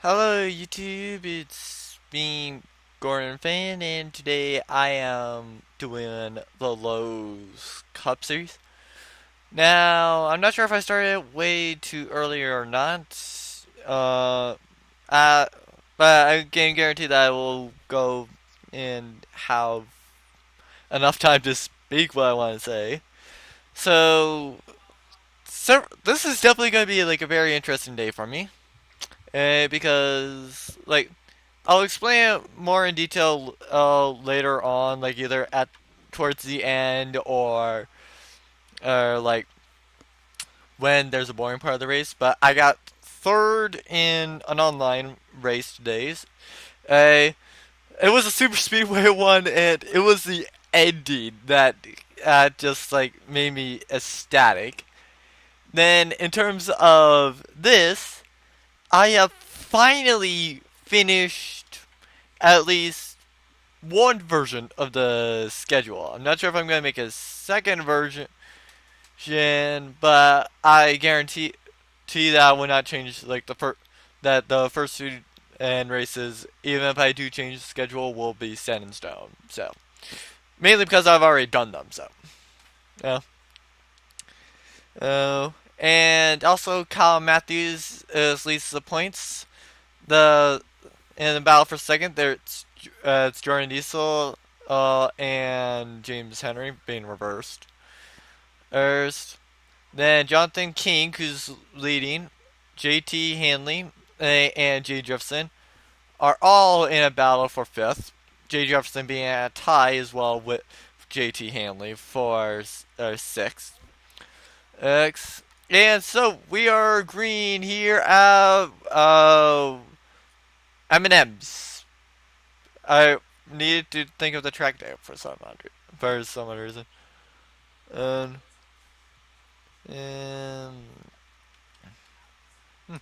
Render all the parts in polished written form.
Hello YouTube, it's me, Gordon Fan, and today I am doing the Lowe's Cup Series. Now, I'm not sure if I started way too early or not, uh, uh, but I can guarantee that I will go and have enough time to speak what I want to say. So, this is definitely going to be like a very interesting day for me, because I'll explain it more in detail later on, like either at towards the end or like when there's a boring part of the race. But I got third in an online race today. Uh, it was a super speedway one, and it was the ending that just like made me ecstatic. Then in terms of this, I have finally finished at least one version of the schedule. I'm not sure if I'm going to make a second version, but I guarantee to you that I will not change like the first two and races. Even if I do change the schedule, will be set in stone. So mainly because I've already done them. So yeah. And also Kyle Mathews leads the points. The in the battle for second, it's Jordan Diesel and James Henry being reversed. First, then Jonathan King, who's leading, JT Hanley and Jay Jefferson are all in a battle for fifth. Jay Jefferson being at a tie as well with JT Hanley for sixth. And so we are agreeing here at M&M's. I needed to think of the track name for some reason. Um, and hmm,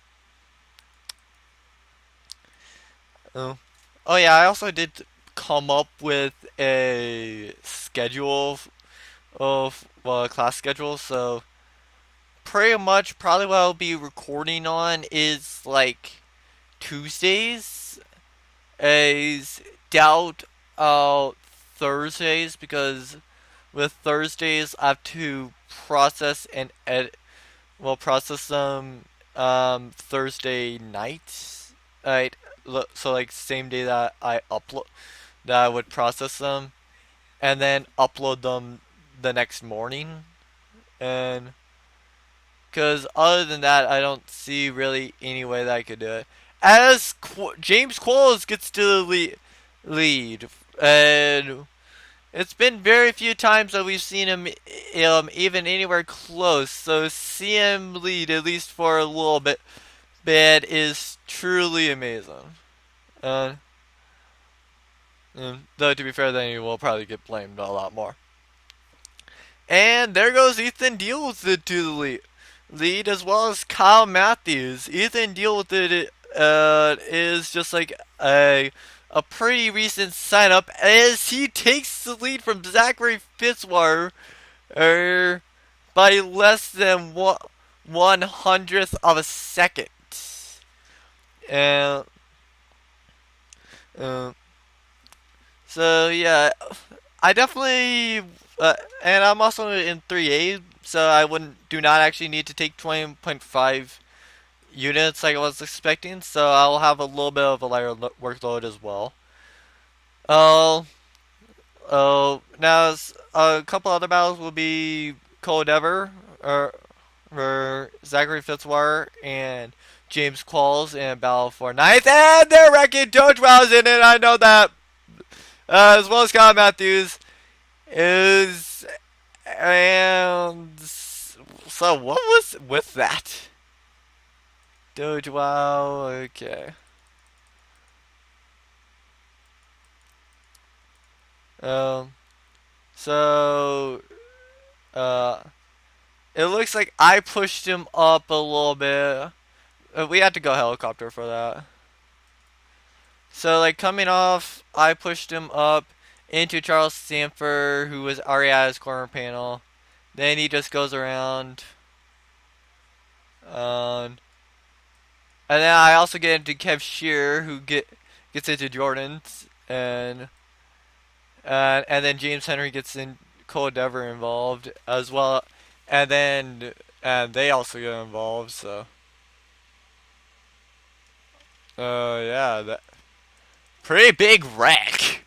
oh, oh yeah, I also did come up with a schedule of well, a class schedule. So pretty much, probably what I'll be recording on is like Tuesdays, is doubt Thursdays because with Thursdays I have to process and edit. Well, process them Thursday night. Right. So like same day that I would process them and then upload them the next morning. And because other than that, I don't see really any way that I could do it. As James Qualls gets to the lead, and it's been very few times that we've seen him even anywhere close. So see him lead at least for a little bit is truly amazing. Uh, though to be fair, then he will probably get blamed a lot more. And there goes Ethan Deal with it to the lead as well as Kyle Mathews. Ethan Deal with it is just like a pretty recent sign up as he takes the lead from Zachary Fitzwater by less than 1/100th of a second. And uh, so yeah, I definitely and I'm also in 3A, so I do not actually need to take 20.5 units like I was expecting, so I'll have a little bit of a lighter workload as well. Uh, now a couple other battles will be Cold Ever, or Zachary Fitzwater and James Qualls in a battle for ninth, and they're wrecking George Wells in it. I know that, as well as Scott Matthews is, and so what was with that? Doge Wow, okay. Um, so, uh, it looks like I pushed him up a little bit. We had to go helicopter for that. So, like, coming off, I pushed him up into Charles Sanford, who was already at his corner panel. Then he just goes around. Um, And then I also get into Kev Shear, who gets into Jordan's, and then James Henry gets in Cole Dever involved as well, and then and they also get involved. So, yeah, that pretty big wreck.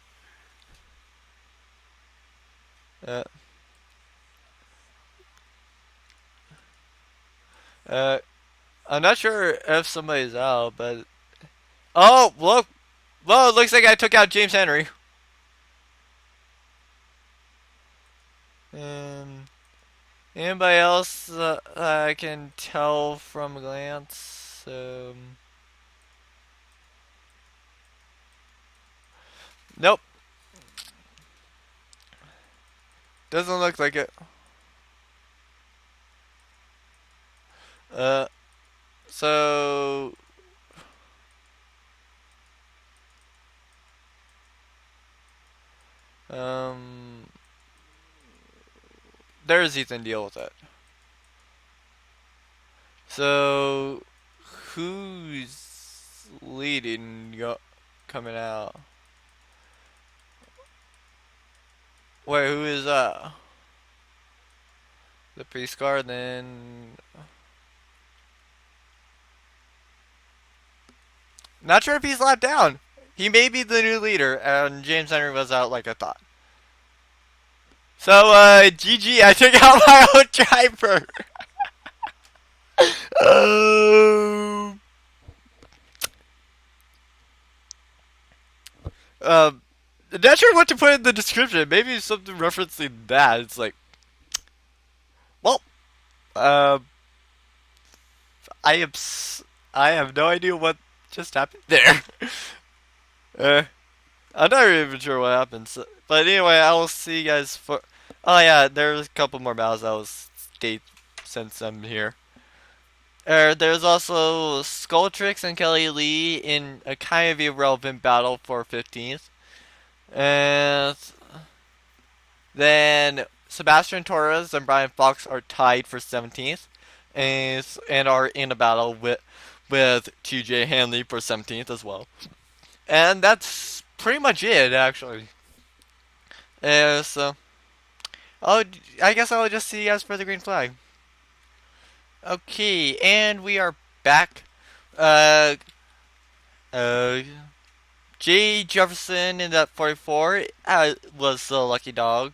Uh, uh, I'm not sure if somebody's out, but oh look, well it looks like I took out James Henry. Um, Anybody else I can tell from a glance? Nope, doesn't look like it. Uh, so um, there's Ethan. Deal with it. So who's leading coming out? Wait, who is the priest guard? Then not sure if he's locked down. He may be the new leader, and James Henry was out like I thought. So, GG, I took out my own driver. um, um, not sure what to put in the description. Maybe something referencing that. It's like, well, uh, I am. I have no idea what just happened there. uh, I'm not even sure what happened. So, but anyway, I will see you guys for. Oh yeah, there's a couple more battles I will state since I'm here. There's also Skulltrix and Kelly Lee in a kind of irrelevant battle for 15th. And then Sebastian Torres and Brian Fox are tied for 17th and are in a battle with TJ Hanley for 17th as well. And that's pretty much it, actually. So, I guess I'll just see you guys for the green flag. Okay, and we are back. Uh, uh, J. Jefferson in that 44 was the lucky dog.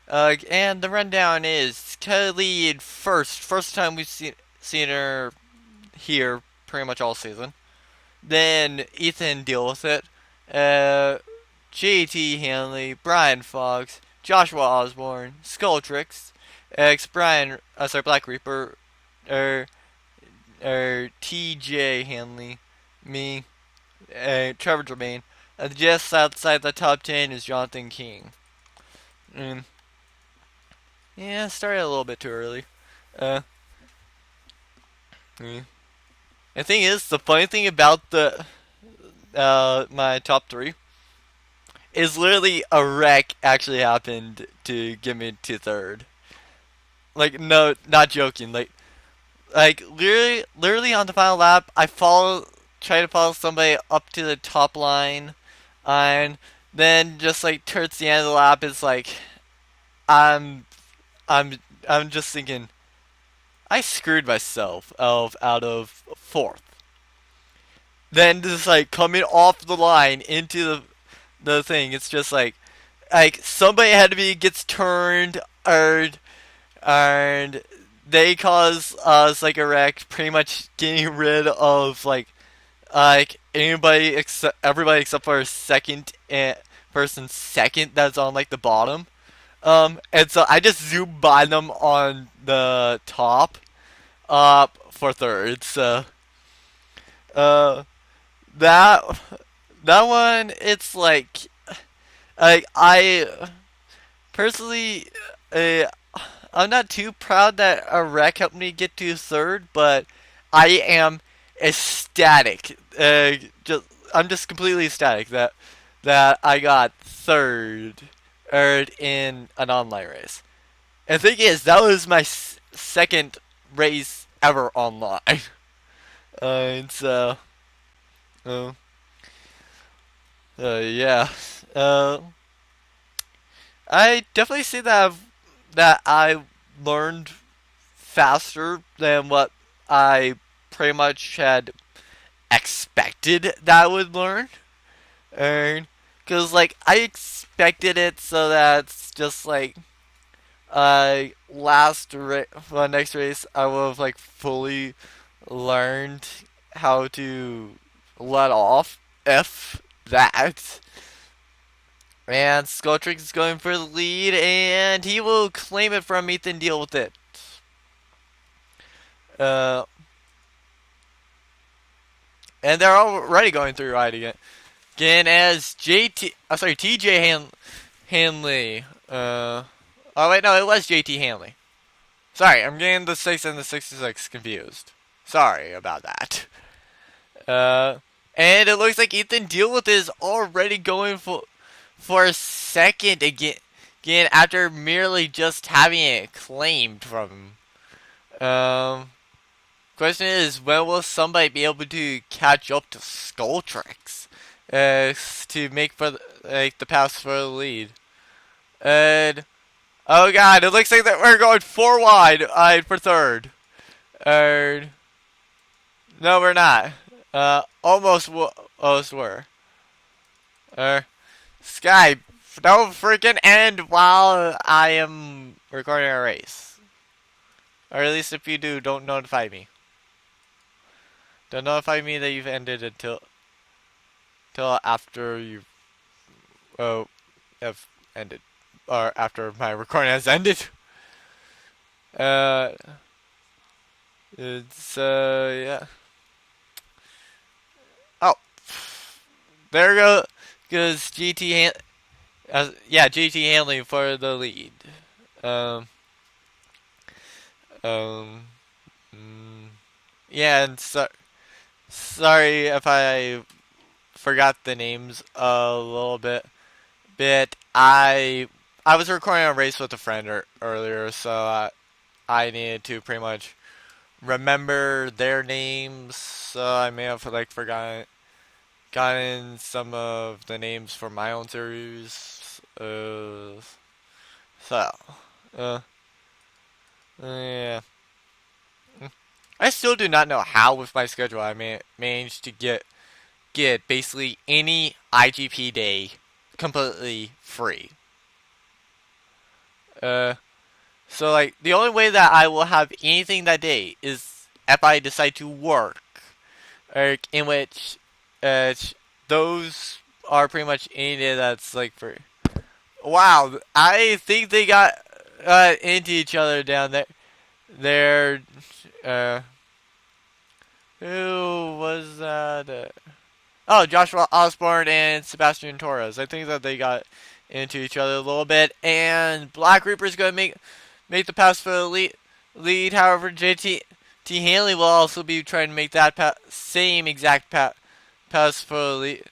And the rundown is Kelly in first time we've seen her here pretty much all season. Then Ethan deal with it. JT Hanley, Brian Fox, Joshua Osborne, Skulltrix, Black Reaper, er, TJ Hanley, me, Trevor Germain, and just outside the top 10 is Jonathan King. Mm, yeah, started a little bit too early. Uh, mm. The thing is, the funny thing about the my top 3 is literally a wreck actually happened to get me to 3rd. Like, no, not joking. Like literally on the final lap, try to follow somebody up to the top line, and then just like towards the end of the lap, it's like I'm I'm I'm just thinking I screwed myself out of 4th. Then just like coming off the line into the thing, it's just like somebody had to be gets turned and they cause us like a wreck, pretty much getting rid of like everybody except for second person second that's on like the bottom. And so I just zoomed by them on the top, for 3rd. So, uh, that that one, it's like I personally, uh, I'm not too proud that a wreck helped me get to 3rd, but I am ecstatic. I'm just completely ecstatic that I got third in an online race. And the thing is, that was my second race ever online. And so, uh, yeah. Uh, I definitely see that I learned faster than what I pretty much had expected that I would learn. And because like I expected it, so that's just like next race I will have like fully learned how to let off if that. And Skulltrick is going for the lead, and he will claim it from Ethan. Deal with it. Uh, and they're already going through right again as TJ Hanley. Oh wait, no, it was JT Hanley. Sorry, I'm getting the 6 and the 66 confused. Sorry about that. Uh, and it looks like Ethan Deal with is already going for a second again after merely just having it claimed from him. Question is, when will somebody be able to catch up to Skulltrix to make for the pass for the lead? And oh god, it looks like that we're going 4 wide for third. And no, we're not. Almost were. Sky, don't freaking end while I am recording a race. Or at least if you do, don't notify me. Don't notify me that you've ended until after you have ended, or after my recording has ended. Uh, it's yeah. Oh, there goes GT Hanley for the lead. Um, um, yeah, and sorry if I forgot the names a little bit. I was recording a race with a friend earlier, so I needed to pretty much remember their names. So I may have like gotten some of the names for my own series. So, uh, yeah. I still do not know how with my schedule I managed to get basically any IGP day completely free. So like the only way that I will have anything that day is if I decide to work, in which those are pretty much any day that's like free. Wow, I think they got into each other down there. They're who was that? Oh, Joshua Osborne and Sebastian Torres. I think that they got into each other a little bit, and Black Reaper's going to make the pass for the lead. However, JT Hanley will also be trying to make that same exact pass for the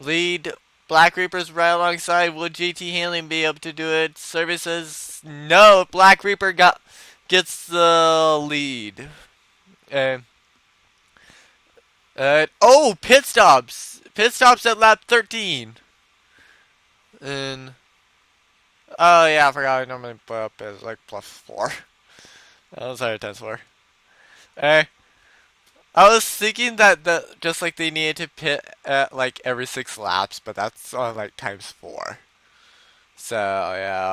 lead. Black Reaper's right alongside. Will JT Hanley be able to do it? Services no. Black Reaper gets the lead. Oh, pit stops. Pit stops at lap 13. And oh yeah, I forgot I normally put up as like +4. That was higher times 4. Hey, I was thinking that just like they needed to pit at like every 6 laps, but that's on like ×4. So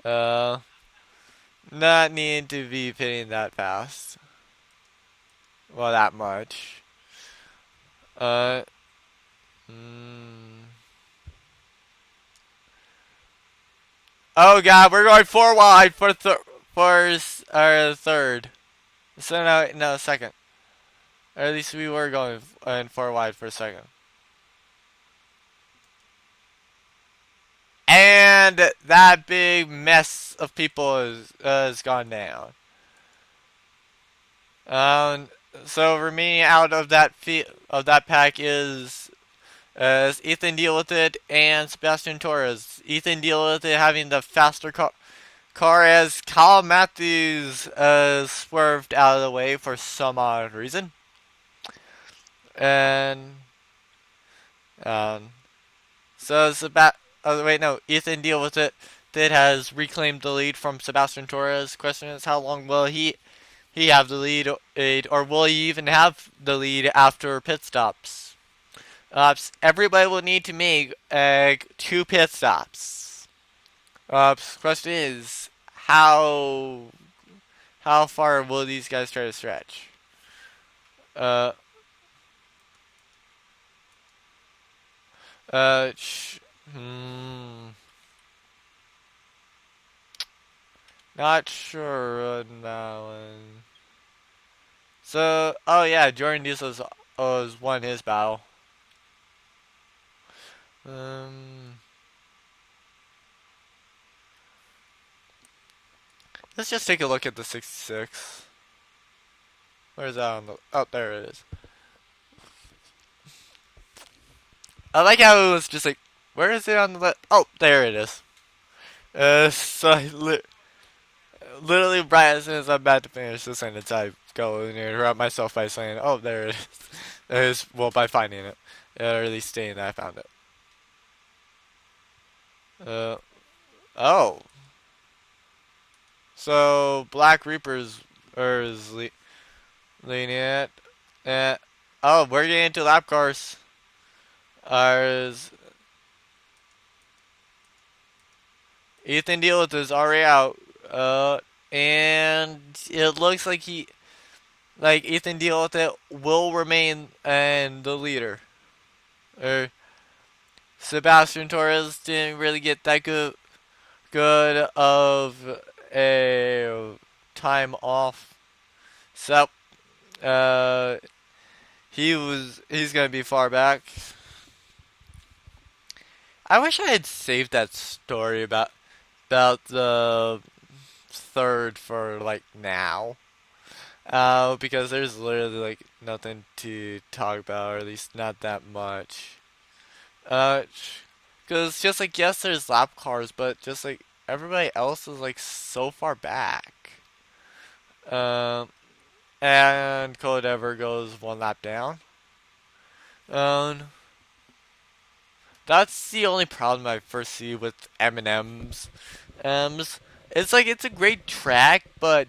yeah. Not needing to be pitting that fast. Well, that much. Uh. Oh god, we're going 4 wide for our third. So no, second. Or at least we were going 4 wide for a second. And that big mess of people is gone down. So remaining out of that pack is Ethan Deal with it and Sebastian Torres. Ethan Deal with it having the faster car as Kyle Mathews swerved out of the way for some odd reason. And um, so oh wait, no, Ethan deal with it. That has reclaimed the lead from Sebastian Torres. Question is, how long will he have the lead, or will he even have the lead after pit stops? Everybody will need to make 2 pit stops. Question is, how far will these guys try to stretch? Uh, uh, hmm, not sure on that one. So, oh yeah, Jordan Diesel has won his battle. Um, let's just take a look at the 66. Where's that on the? Oh, there it is. I like how it was just like, where is it on the left? Oh, there it is. So literally right as soon as I'm about to finish the sentence, I go and interrupt myself by saying, "Oh, there it is." There it is. Well, by finding it, or at least stating that I found it. Uh, oh, so Black Reapers is leading it. Uh, oh, we're getting into lap cars. Ours Ethan Deal with is already out. And it looks like Ethan Deal with it will remain and the leader. Or Sebastian Torres didn't really get that good of a time off. So uh he's gonna be far back. I wish I had saved that story about the third for like now. Because there's literally like nothing to talk about, or at least not that much. Uh, because just like, yes, there's lap cars, but just like everybody else is like so far back. Um, and Code Ever goes 1 lap down. Um, that's the only problem I first see with M&M's. It's like it's a great track, but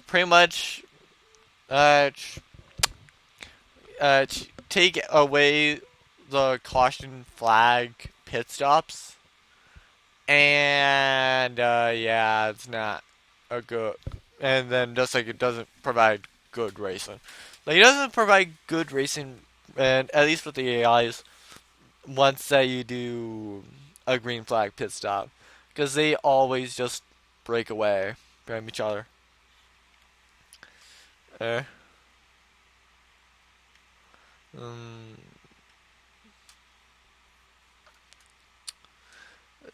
pretty much uh, take away the caution flag pit stops, and yeah, it's not a good. And then just like it doesn't provide good racing, like it doesn't provide good racing, and at least with the AIs, once that you do a green flag pit stop, because they always just break away from each other. Uh, um,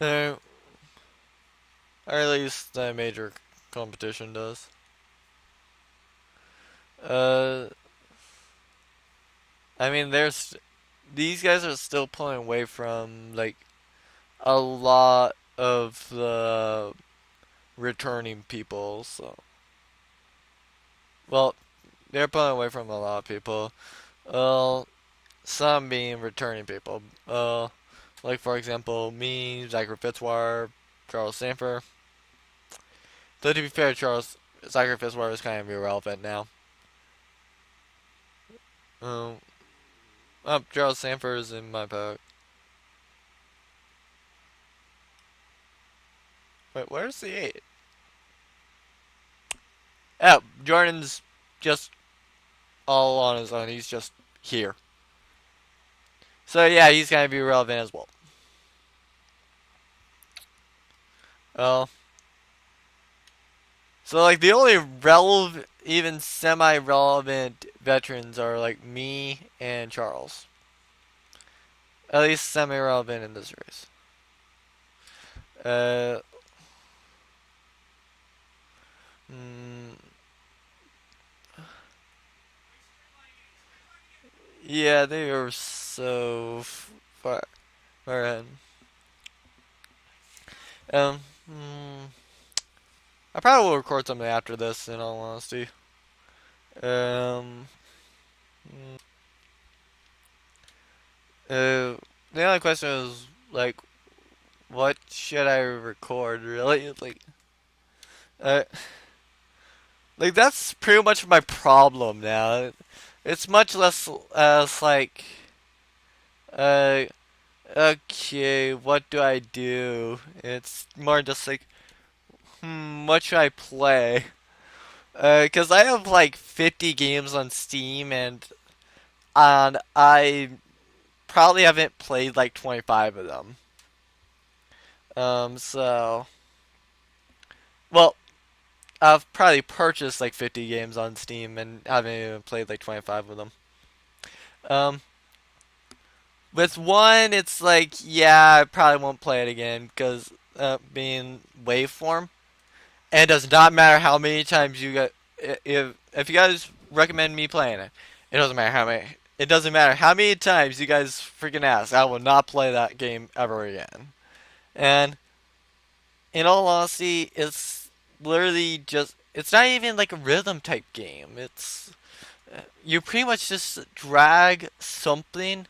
uh, or at least the major competition does. Uh, I mean, these guys are still pulling away from like a lot of the returning people. So, well, they're pulling away from a lot of people. Well, some being returning people. Like for example, me, Zachary Fitzwater, Charles Sanford. Though to be fair, Zachary Fitzwater is kind of irrelevant now. Um, Charles Sanford is in my pack. Wait, where's the 8? Oh, Jordan's just all on his own. He's just here. So yeah, he's gonna be relevant as well. Well, so like the only relevant, even semi-relevant veterans are like me and Charles. At least semi-relevant in this race. Uh, mm, yeah, they are so far ahead. Um, mm, I probably will record something after this. In all honesty, um, mm, the only question is like, what should I record? Really, uh, like that's pretty much my problem now. It's much less as like, uh, okay, what do I do? It's more just like, what should I play? Cause I have like 50 games on Steam and I probably haven't played like 25 of them. So well, I've probably purchased like 50 games on Steam and haven't even played like 25 of them. Um, with one, it's like, yeah, I probably won't play it again because being waveform, and it does not matter how many times you get. If you guys recommend me playing it, it doesn't matter how many. It doesn't matter how many times you guys freaking ask. I will not play that game ever again. And in all honesty, it's literally just. It's not even like a rhythm type game. It's you pretty much just drag something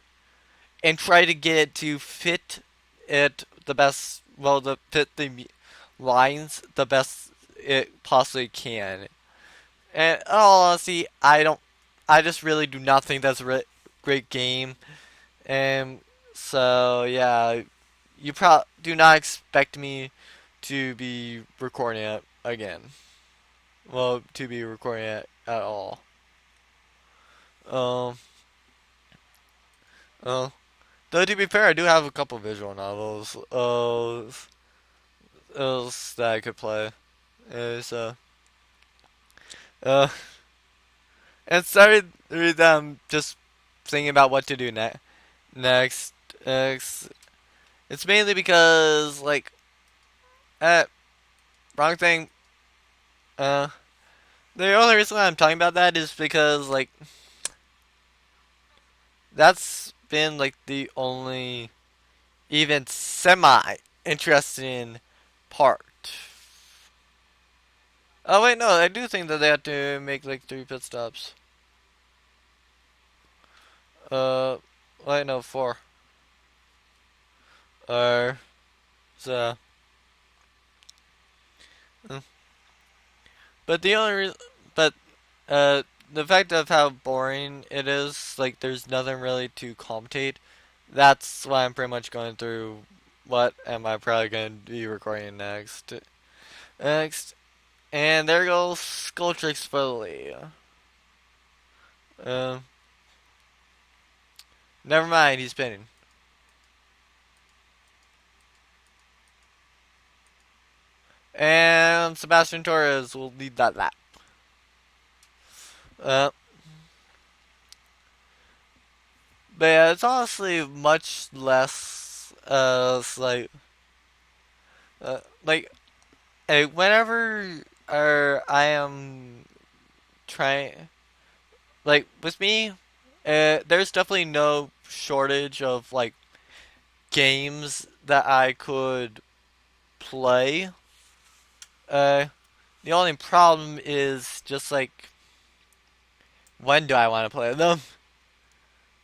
and try to get it to fit it the best. Well, the fit the lines the best it possibly can. And in all honesty, I don't. I just really do not think that's a great game. And so yeah, you do not expect me to be recording it again. Well, to be recording it at all. Um. Uh, though to be fair, I do have a couple visual novels. That I could play. So. Uh. And started with just thinking about what to do next. Next. It's mainly because like, uh, wrong thing. Uh, the only reason why I'm talking about that is because like that's been like the only even semi interesting part. Oh wait, no, I do think that they had to make like 3 pit stops. Uh, wait, no, 4. Or so. uh, But the only reason, but the fact of how boring it is, like there's nothing really to commentate. That's why I'm pretty much going through. What am I probably going to be recording next? Next, and there goes Skulltrix Foley. Uh, Never mind, he's spinning. And Sebastian Torres will lead that lap. Uh, but yeah, it's honestly much less like whenever I am trying like with me, there's definitely no shortage of like games that I could play. Uh, the only problem is just like when do I want to play them?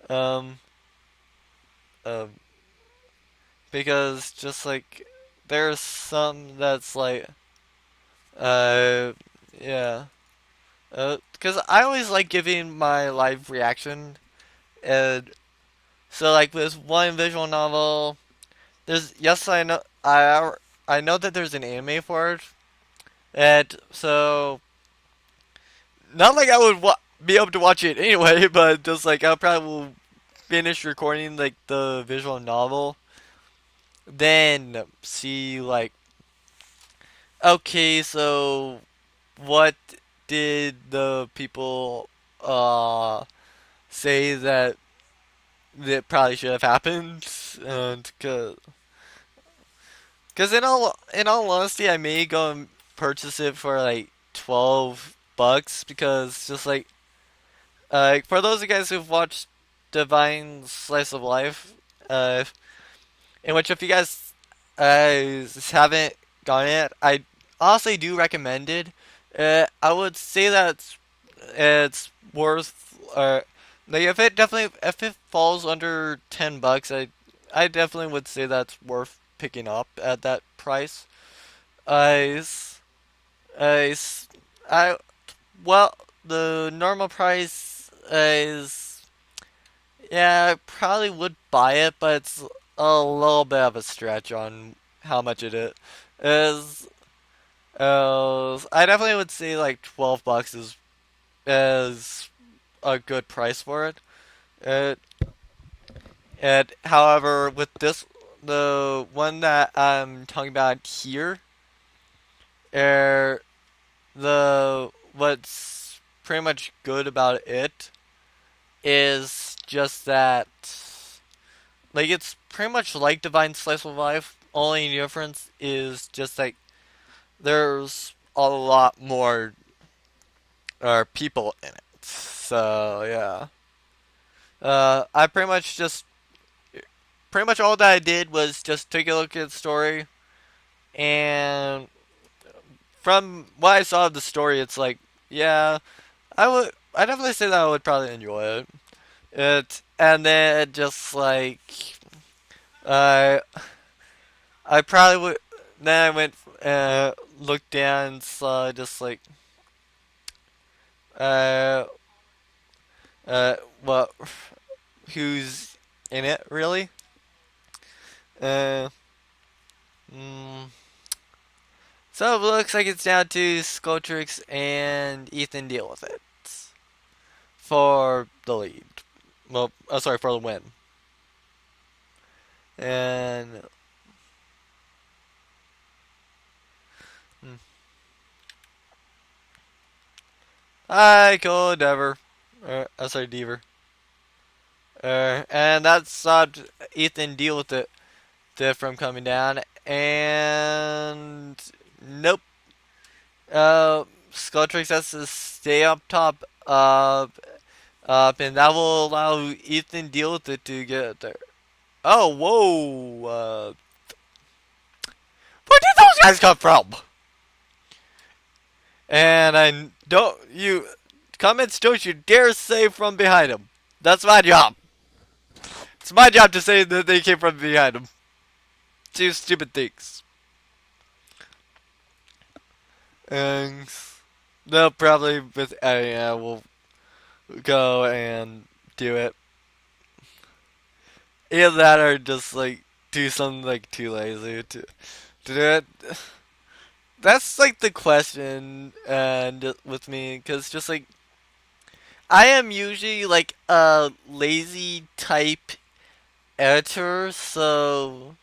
Um, um, because just like there's some that's like uh, yeah. Because I always like giving my live reaction, and so like with one visual novel, there's yes I know that there's an anime for it, and so not like I would be able to watch it anyway, but just like I probably will finish recording like the visual novel, then see like okay, so what did the people say that probably should have happened, and cause in all honesty, I may go and purchase it for like $12 because just like for those of you guys who've watched Divine Slice of Life, in which if you guys haven't gotten it, honestly do recommend it. I would say that it's worth. Like if it falls under $10, I definitely would say that's worth picking up at that price. I s- I s- I well the normal price is, yeah, I probably would buy it, but it's a little bit of a stretch on how much it is. I definitely would say like $12 is a good price for it. It however, with this, the one that I'm talking about here, er, the what's pretty much good about it is just that, like, it's pretty much like Divine Slice of Life. Only difference is just like there's a lot more people in it. So yeah, I pretty much all that I did was just take a look at the story, and from what I saw of the story, it's like, yeah, I definitely say that I would probably enjoy it. And then it just like, uh, I probably would. Then I went, looked down and saw just like, uh, what, who's in it really? Uh, mm, so it looks like it's down to Sculptrix and Ethan deal with it for the lead. Well, sorry, for the win. And hmm, I could ever. Sorry, Deaver. And that stopped Ethan deal with it from coming down. And nope. Sculptrix has to stay up top, and that will allow Ethan deal with it to get there. Oh, whoa! Where did those guys come from? And I don't you comments, don't you dare say from behind him. That's my job. It's my job to say that they came from behind him. Do stupid things. And they'll probably with yeah, will go and do it. Either that or just like do something like too lazy to do it. That's like the question, and with me, because just like I am usually like a lazy type editor, so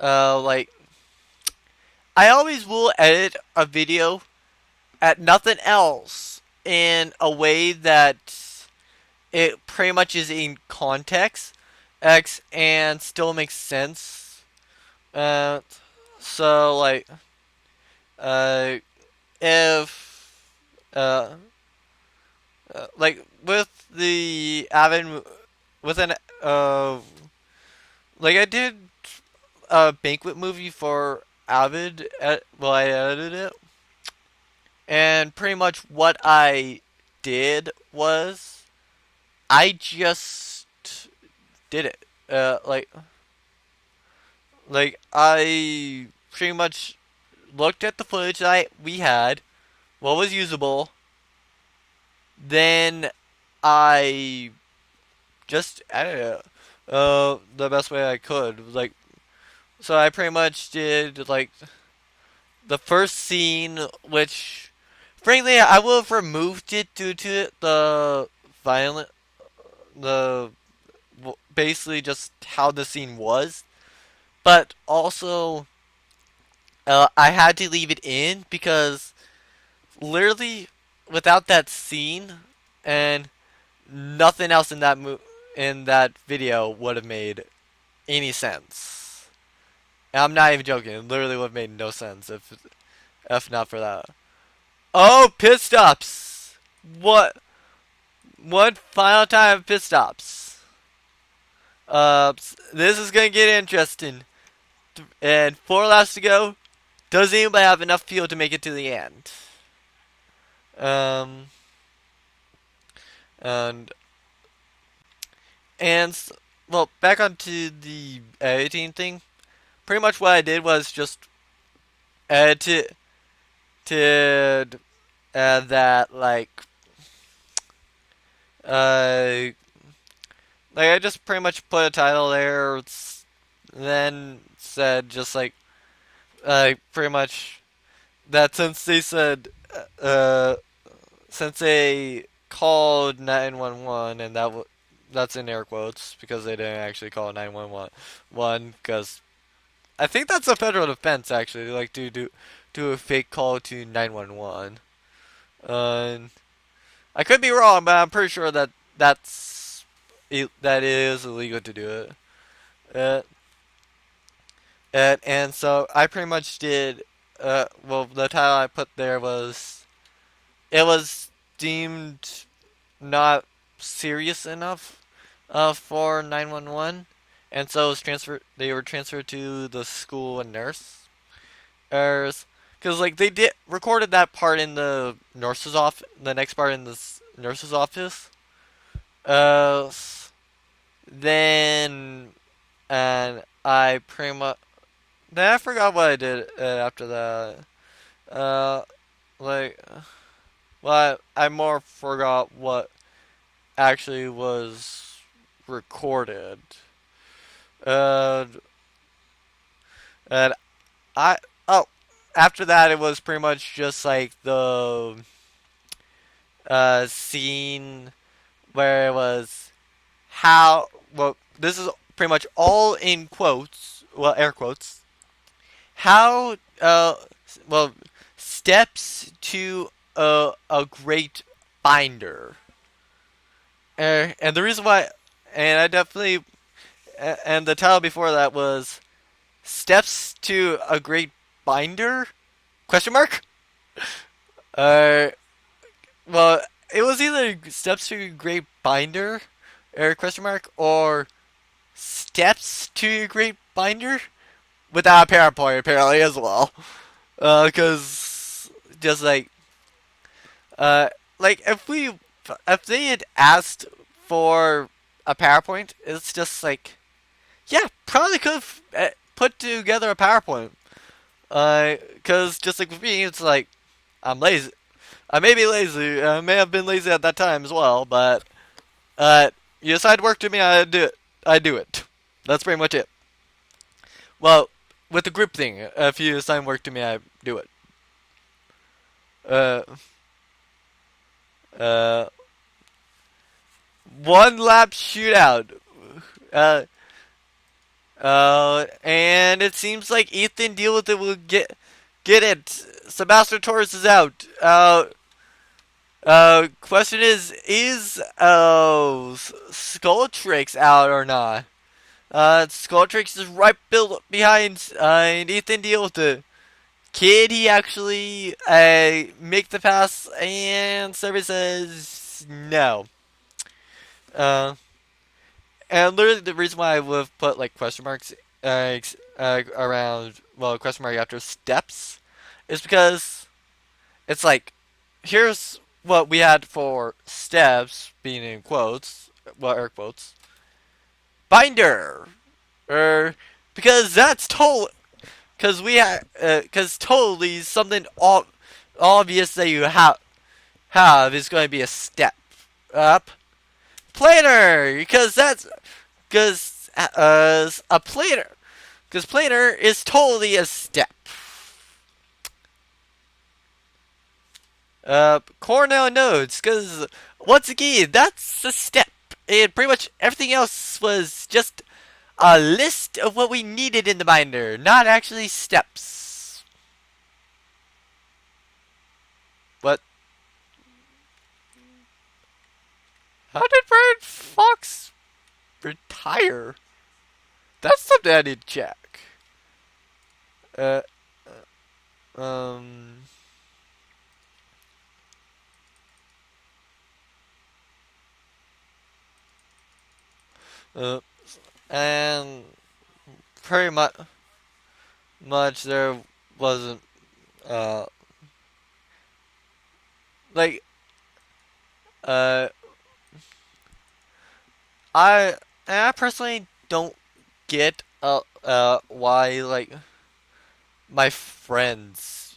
like I always will edit a video at nothing else in a way that it pretty much is in context X and still makes sense. Uh, so like uh, if uh, like with the Avid with an like I did a banquet movie for Avid. Well, I edited it, and pretty much what I did was I just did it. Like I pretty much looked at the footage that we had, what was usable. Then I just edited it the best way I could. Like, so I pretty much did like the first scene, which frankly I would have removed it due to the violent, the basically just how the scene was, but also I had to leave it in because literally without that scene and nothing else in in that video would have made any sense. And I'm not even joking. It literally would have made no sense if not for that. Oh, pit stops. What? One final time of pit stops. This is gonna get interesting. And 4 laps to go. Does anybody have enough fuel to make it to the end? Um, and and well, back onto the editing thing. Pretty much what I did was just edited that uh like I just pretty much put a title there, then said just pretty much that since they called 911 and that's in air quotes because they didn't actually call 911 because I think that's a federal offense actually like do a fake call to 911. And I could be wrong, but I'm pretty sure that is illegal to do it. Uh, and so I pretty much did. Well, the title I put there was it was deemed not serious enough for 911, and so it was transferred. They were transferred to the school and because like they did recorded that part in the nurse's office, the next part in the nurse's office. Uh, then and I pretty much then I forgot what I did after that. Uh, like, well, I more forgot what actually was recorded. Uh, and I oh, after that it was pretty much just like the scene where it was how well this is pretty much all in quotes, well air quotes. How well steps to a great binder. And the reason why, and I definitely, and the title before that was "Steps to a Great Binder?" Question mark. Uh, well, it was either "Steps to a Great Binder," or question mark, or "Steps to a Great Binder," without a parent point apparently as well. Because just uh, like if they had asked for a PowerPoint, it's just like, yeah, probably could have put together a PowerPoint. Cause just like with me, it's like I'm lazy. I may be lazy. I may have been lazy at that time as well, but you assign work to me, I do it. I do it. That's pretty much it. Well, with the group thing, if you assign work to me, I do it. Uh, uh, one lap shootout. Uh, and it seems like Ethan deal with it will get it. Sebastian Torres is out. Question is Skulltrix out or not? Skulltrix is right built behind and Ethan deal with it. Can he actually make the pass? And service says no. Uh, And literally the reason why I would have put like question marks around question mark after steps is because it's like here's what we had for steps being in quotes, well air quotes, binder, or because that's total because we because totally something obvious that you have is going to be a step up planer because a planer because planer is totally a step. Cornell nodes because once again that's a step, and pretty much everything else was just a list of what we needed in the binder, not actually steps. What? How did Brian Fox retire? That's something I need to check. Uh, um, uh, and pretty much there. wasn't uh like uh I I personally don't get why like my friends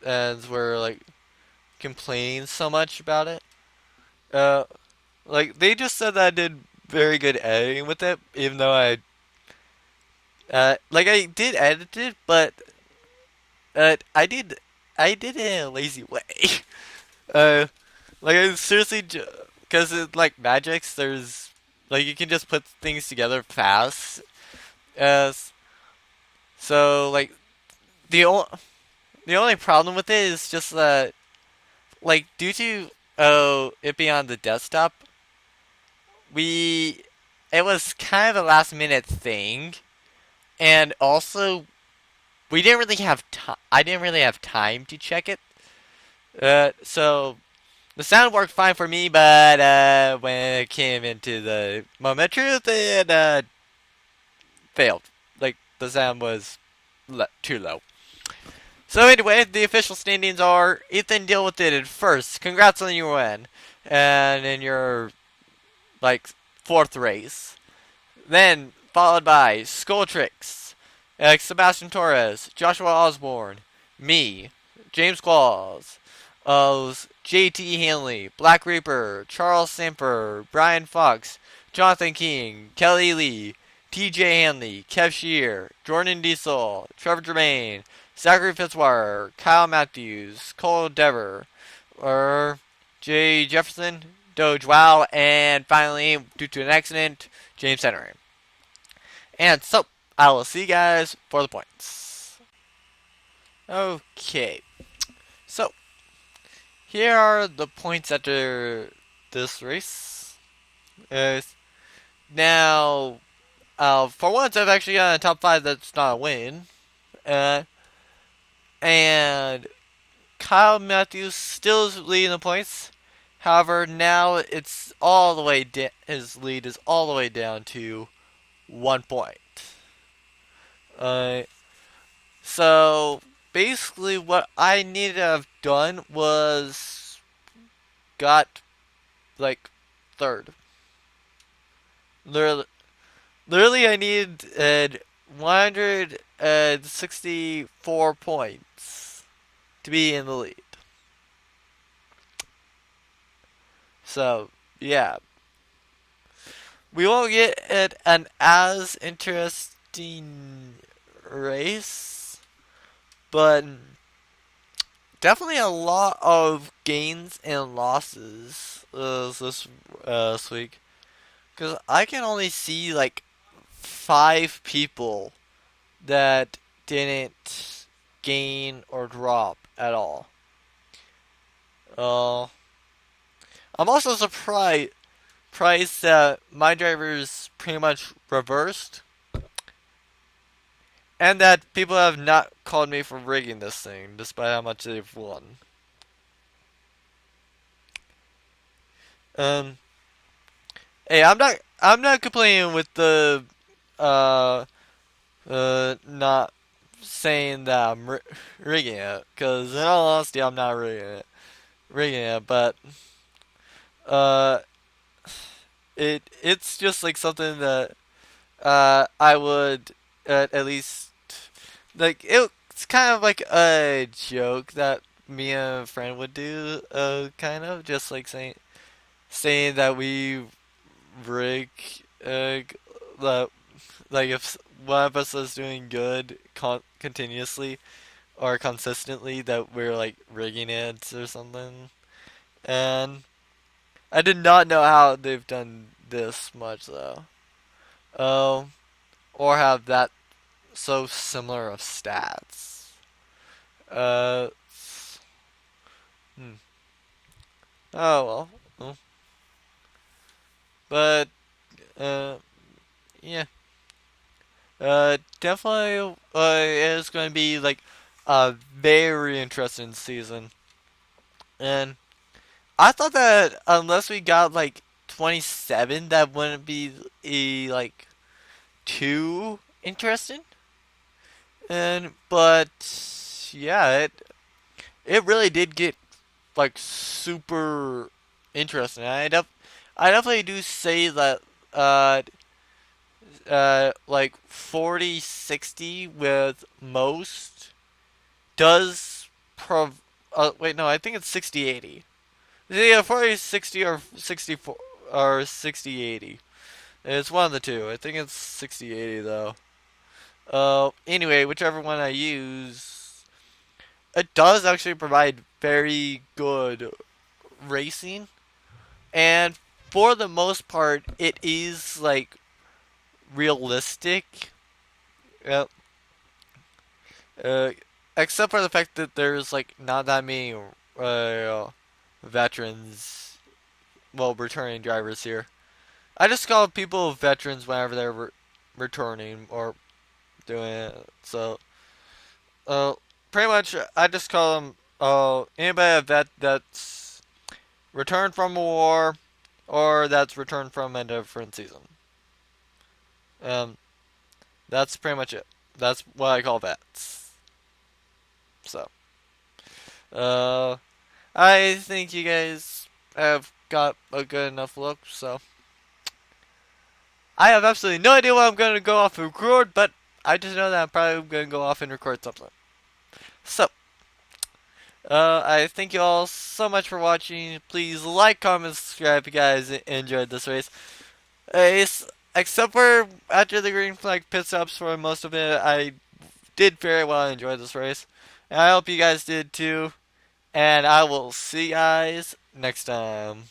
and were like complaining so much about it. Uh, like they just said that I did very good editing with it, even though like I did edit it, but I did it in a lazy way. uh, like I seriously, because like Magix, there's like you can just put things together fast. As so like the only the only problem with it is just that like due to it being on the desktop, we it was kind of a last minute thing, and also we didn't really have time. I didn't really have time to check it. So the sound worked fine for me, but when it came into the moment of truth, it failed. Like the sound was too low. So anyway, the official standings are Ethan deal with it at first. Congrats on your win, and in your like fourth race. Then followed by Skulltrix, Sebastian Torres, Joshua Osborne, me, James Qualls, JT Hanley, Black Reaper, Charles Samper, Brian Fox, Jonathan King, Kelly Lee, TJ Hanley, Kev Shear, Jordan Diesel, Trevor Germain, Zachary Fitzwater, Kyle Mathews, Cole Dever, Jay Jefferson, Doge Wow, and finally, due to an accident, James Henry. And so, I will see you guys for the points. Okay, so here are the points after this race. Uh, Now, for once, I've actually got a top 5 that's not a win. Uh, and Kyle Mathews still is leading the points. However, now it's all the way his lead is all the way down to 1 point. Uh, so basically, what I needed to have done was got like third. Literally, literally I needed 164 points to be in the lead. So yeah, we won't get an as interesting race, but definitely a lot of gains and losses this week. Because I can only see like 5 people that didn't gain or drop at all. Uh, I'm also surprised that my drivers pretty much reversed, and that people have not called me for rigging this thing, despite how much they've won. Um, hey, I'm not complaining with the uh not saying that I'm rigging it, because in all honesty, I'm not rigging it, but uh, it's just like something that I would at least like. It's kind of like a joke that me and a friend would do, kind of just like saying that we rig that like if one of us is doing good continuously or consistently, that we're like rigging it or something. And I did not know how they've done this much though. Oh, or have that so similar of stats. Uh, hmm. Oh well. Well. But yeah. Definitely it's going to be like a very interesting season. And I thought that unless we got like 27, that wouldn't be like too interesting. And but yeah, it really did get like super interesting. I definitely do say that uh like 40-60 with most does wait, no, I think it's 60-80. Yeah, 40-60 or 64 or 60-80. It's one of the two. I think it's 60-80 though. Anyway, whichever one I use, it does actually provide very good racing, and for the most part, it is like realistic. Yep. Uh, except for the fact that there's like not that many veterans, well, returning drivers here. I just call people veterans whenever they're returning or doing it. So, uh, pretty much, I just call them anybody a vet that's returned from a war or that's returned from a different season. Um, that's pretty much it. That's what I call vets. So, uh, I think you guys have got a good enough look. So, I have absolutely no idea what I'm going to go off and record, but I just know that I'm probably going to go off and record something. So, I thank you all so much for watching. Please like, comment, subscribe if you guys enjoyed this race. Except for after the green flag pit stops for most of it, I did very well enjoy this race. And I hope you guys did too. And I will see you guys next time.